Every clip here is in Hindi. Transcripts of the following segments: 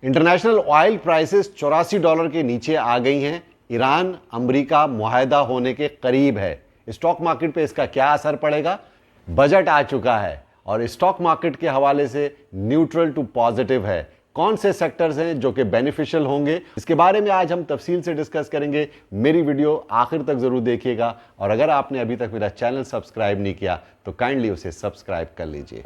इंटरनेशनल ऑयल प्राइसेस $84 के नीचे आ गई हैं। ईरान अमेरिका मुआहदा होने के करीब है। स्टॉक मार्केट पे इसका क्या असर पड़ेगा? बजट आ चुका है और स्टॉक मार्केट के हवाले से न्यूट्रल टू पॉजिटिव है। कौन से सेक्टर्स हैं जो कि बेनिफिशियल होंगे, इसके बारे में आज हम तफसील से डिस्कस करेंगे। मेरी वीडियो आखिर तक जरूर देखिएगा और अगर आपने अभी तक मेरा चैनल सब्सक्राइब नहीं किया तो काइंडली उसे सब्सक्राइब कर लीजिए।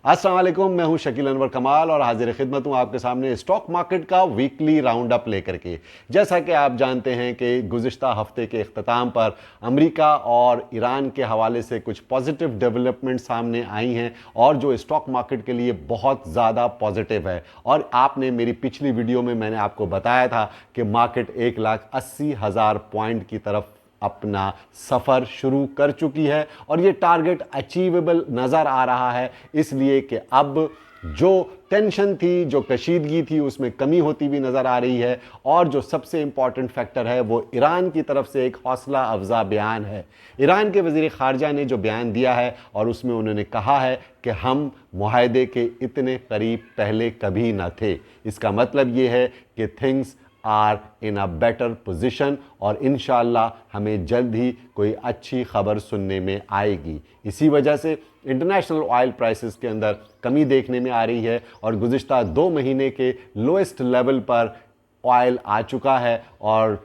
अस्सलाम वालेकुम, मैं हूं शकील अनवर कमाल और हाजिर खिदमत हूं आपके सामने स्टॉक मार्केट का वीकली राउंड अप लेकर के। जैसा कि आप जानते हैं कि गुज़िश्ता हफ्ते के इख्तिताम पर अमेरिका और ईरान के हवाले से कुछ पॉजिटिव डेवलपमेंट सामने आई हैं और जो स्टॉक मार्केट के लिए बहुत ज़्यादा पॉजिटिव है। और आपने मेरी पिछली वीडियो में मैंने आपको बताया था कि मार्केट 1,80,000 पॉइंट की तरफ अपना सफ़र शुरू कर चुकी है और ये टारगेट अचीवेबल नज़र आ रहा है, इसलिए कि अब जो टेंशन थी, जो कशीदगी थी, उसमें कमी होती हुई नज़र आ रही है। और जो सबसे इंपॉर्टेंट फैक्टर है वो ईरान की तरफ से एक हौसला अफजा बयान है। ईरान के वज़ीर ख़ारजा ने जो बयान दिया है और उसमें उन्होंने कहा है कि हम मुआहदे के इतने करीब पहले कभी ना थे। इसका मतलब ये है कि things are in a better position और इंशाअल्लाह हमें जल्द ही कोई अच्छी खबर सुनने में आएगी। इसी वजह से इंटरनेशनल ऑयल प्राइसेस के अंदर कमी देखने में आ रही है और गुज़िश्ता 2 महीने के लोएस्ट लेवल पर ऑयल आ चुका है और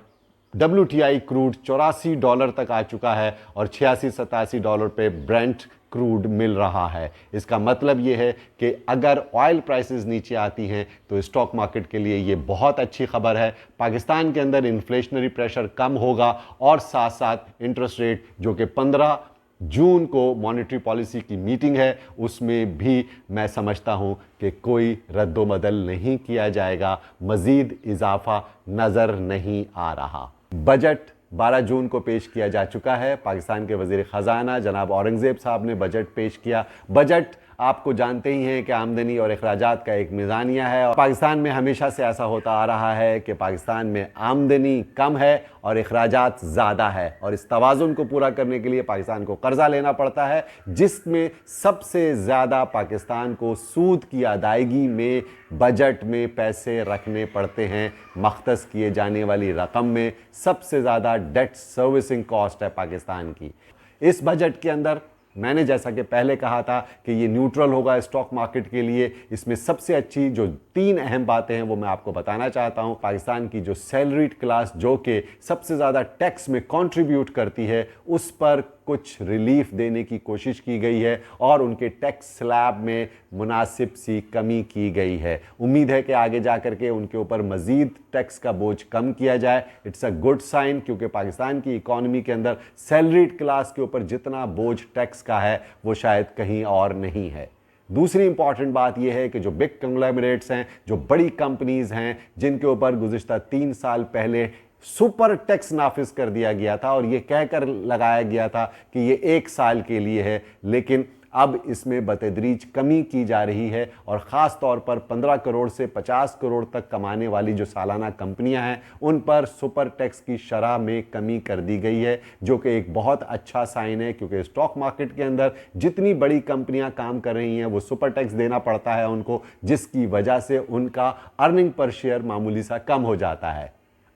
WTI क्रूड $84 तक आ चुका है और $86-87 पे ब्रेंट क्रूड मिल रहा है। इसका मतलब ये है कि अगर ऑयल प्राइसेस नीचे आती हैं तो स्टॉक मार्केट के लिए ये बहुत अच्छी खबर है। पाकिस्तान के अंदर इन्फ्लेशनरी प्रेशर कम होगा और साथ साथ इंटरेस्ट रेट जो कि 15 जून को मॉनेटरी पॉलिसी की मीटिंग है उसमें भी मैं समझता हूं कि कोई रद्दोबदल नहीं किया जाएगा, मज़ीद इजाफा नज़र नहीं आ रहा। बजट 12 जून को पेश किया जा चुका है। पाकिस्तान के वज़ीर ख़ज़ाना जनाब औरंगज़ेब साहब ने बजट पेश किया। बजट आपको जानते ही हैं कि आमदनी और अखराजात का एक मीज़ानिया है और पाकिस्तान में हमेशा से ऐसा होता आ रहा है कि पाकिस्तान में आमदनी कम है और अखराजात ज़्यादा है और इस तवाज़ुन को पूरा करने के लिए पाकिस्तान को कर्ज़ा लेना पड़ता है, जिसमें सबसे ज़्यादा पाकिस्तान को सूद की अदायगी में बजट में पैसे रखने पड़ते हैं। मख्तस किए जाने वाली रकम में सबसे ज़्यादा डेट सर्विसिंग कॉस्ट है पाकिस्तान की। इस बजट के अंदर मैंने जैसा कि पहले कहा था कि ये न्यूट्रल होगा स्टॉक मार्केट के लिए। इसमें सबसे अच्छी जो 3 अहम बातें हैं वो मैं आपको बताना चाहता हूं। पाकिस्तान की जो सैलरीड क्लास जो कि सबसे ज़्यादा टैक्स में कंट्रीब्यूट करती है उस पर कुछ रिलीफ देने की कोशिश की गई है और उनके टैक्स स्लैब में मुनासिब सी कमी की गई है। उम्मीद है कि आगे जा कर के उनके ऊपर मज़ीद टैक्स का बोझ कम किया जाए। इट्स अ गुड साइन, क्योंकि पाकिस्तान की इकॉनमी के अंदर सैलरीड क्लास के ऊपर जितना बोझ टैक्स का है वो शायद कहीं और नहीं है। दूसरी इंपॉर्टेंट बात यह है कि जो बिग कंग्लोमरेट्स हैं, जो बड़ी कंपनीज हैं, जिनके ऊपर गुज़िश्ता 3 साल पहले सुपर टैक्स नाफिज कर दिया गया था और ये कहकर लगाया गया था कि ये 1 साल के लिए है, लेकिन अब इसमें बतदरीज कमी की जा रही है और ख़ास तौर पर 15 करोड़ से 50 करोड़ तक कमाने वाली जो सालाना कंपनियां हैं उन पर सुपर टैक्स की शरह में कमी कर दी गई है, जो कि एक बहुत अच्छा साइन है। क्योंकि स्टॉक मार्केट के अंदर जितनी बड़ी कंपनियां काम कर रही हैं वो सुपर टैक्स देना पड़ता है उनको, जिसकी वजह से उनका अर्निंग पर शेयर मामूली सा कम हो जाता है।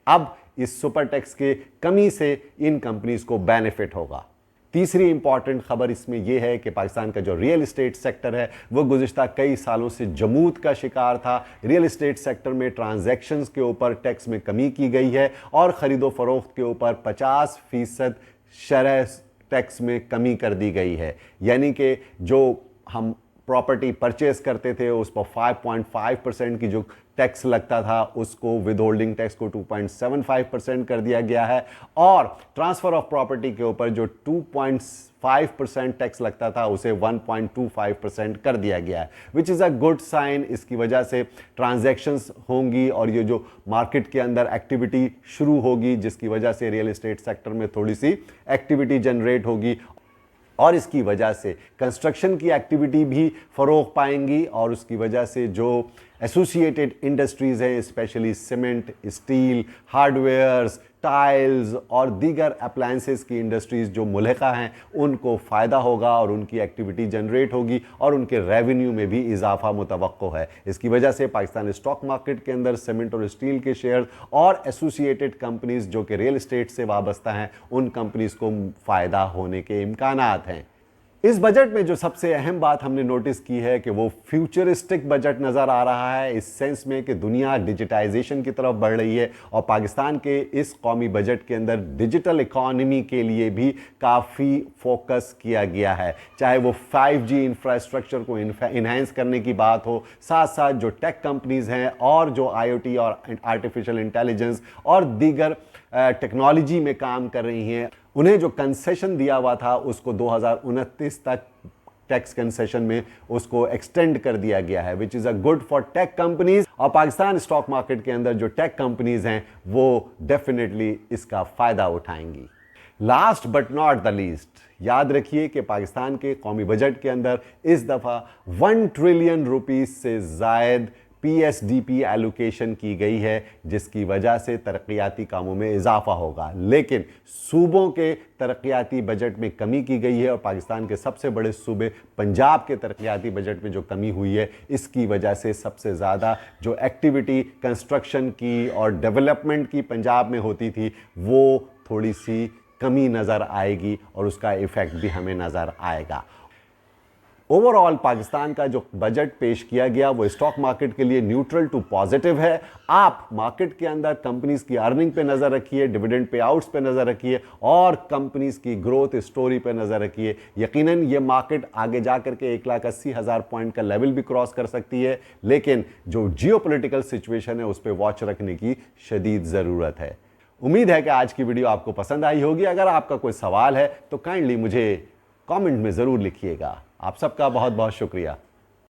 अब इस सुपर टैक्स के कमी से इन कंपनीज को बेनिफिट होगा। तीसरी इंपॉर्टेंट खबर इसमें यह है कि पाकिस्तान का जो रियल एस्टेट सेक्टर है वो गुज़िश्ता कई सालों से जमूद का शिकार था। रियल एस्टेट सेक्टर में ट्रांजैक्शंस के ऊपर टैक्स में कमी की गई है और ख़रीदो फरोख्त के ऊपर 50% शरह टैक्स में कमी कर दी गई है। यानी कि जो हम प्रॉपर्टी परचेज करते थे उस पर 5.5% की जो टैक्स लगता था उसको विद होल्डिंग टैक्स को 2.75% कर दिया गया है और ट्रांसफ़र ऑफ प्रॉपर्टी के ऊपर जो 2.5% टैक्स लगता था उसे 1.25% कर दिया गया है, which is a good sign. इसकी वजह से ट्रांजैक्शंस होंगी और ये जो मार्केट के अंदर एक्टिविटी शुरू होगी, जिसकी वजह से रियल एस्टेट सेक्टर में थोड़ी सी एक्टिविटी जनरेट होगी और इसकी वजह से कंस्ट्रक्शन की एक्टिविटी भी फ़रोग पाएंगी और उसकी वजह से जो एसोसिएटेड इंडस्ट्रीज़ हैं, specially cement, steel, hardwares, tiles और दीगर अप्लायंसेस की इंडस्ट्रीज़ जो मुल्हिका हैं उनको फ़ायदा होगा और उनकी एक्टिविटी जनरेट होगी और उनके रेवेन्यू में भी इजाफा मुतवक्को है। इसकी वजह से पाकिस्तान स्टॉक मार्केट के अंदर सीमेंट और स्टील के शेयर और एसोसिएटेड कंपनीज़ जो कि रियल एस्टेट से वाबस्ता हैं उन कंपनीज़ को फ़ायदा होने के इम्कानात हैं। इस बजट में जो सबसे अहम बात हमने नोटिस की है कि वो फ्यूचरिस्टिक बजट नज़र आ रहा है, इस सेंस में कि दुनिया डिजिटाइजेशन की तरफ बढ़ रही है और पाकिस्तान के इस कौमी बजट के अंदर डिजिटल इकॉनमी के लिए भी काफ़ी फोकस किया गया है। चाहे वो 5G इंफ्रास्ट्रक्चर को इन्हेंस करने की बात हो, साथ साथ जो टेक कंपनीज़ हैं और जो IoT और आर्टिफिशियल इंटेलिजेंस और दीगर टेक्नोलॉजी में काम कर रही हैं, उन्हें जो कंसेशन दिया हुआ था उसको 2029 तक टैक्स कंसेशन में उसको एक्सटेंड कर दिया गया है, which is a good for tech companies. और पाकिस्तान स्टॉक मार्केट के अंदर जो टेक कंपनीज हैं वो डेफिनेटली इसका फ़ायदा उठाएंगी। Last but not the least, याद रखिए कि पाकिस्तान के कौमी बजट के अंदर इस दफ़ा 1 ट्रिलियन रुपीस से ज़ायद PSDP एलोकेशन की गई है, जिसकी वजह से तरक्याती कामों में इजाफा होगा। लेकिन सूबों के तरक्याती बजट में कमी की गई है और पाकिस्तान के सबसे बड़े सूबे पंजाब के तरक्याती बजट में जो कमी हुई है इसकी वजह से सबसे ज़्यादा जो एक्टिविटी कंस्ट्रक्शन की और डेवलपमेंट की पंजाब में होती थी वो थोड़ी सी कमी नज़र आएगी और उसका इफ़ेक्ट भी हमें नज़र आएगा। ओवरऑल पाकिस्तान का जो बजट पेश किया गया वो स्टॉक मार्केट के लिए न्यूट्रल टू पॉजिटिव है। आप मार्केट के अंदर कंपनीज की अर्निंग पे नज़र रखिए, डिविडेंड पे आउट्स पे नज़र रखिए और कंपनीज की ग्रोथ स्टोरी पे नज़र रखिए। यकीनन ये मार्केट आगे जा करके 1,80,000 पॉइंट का लेवल भी क्रॉस कर सकती है, लेकिन जो जियोपॉलिटिकल सिचुएशन है उस पर वॉच रखने की शदीद ज़रूरत है। उम्मीद है कि आज की वीडियो आपको पसंद आई होगी। अगर आपका कोई सवाल है तो काइंडली मुझे कमेंट में ज़रूर लिखिएगा। आप सबका बहुत बहुत शुक्रिया।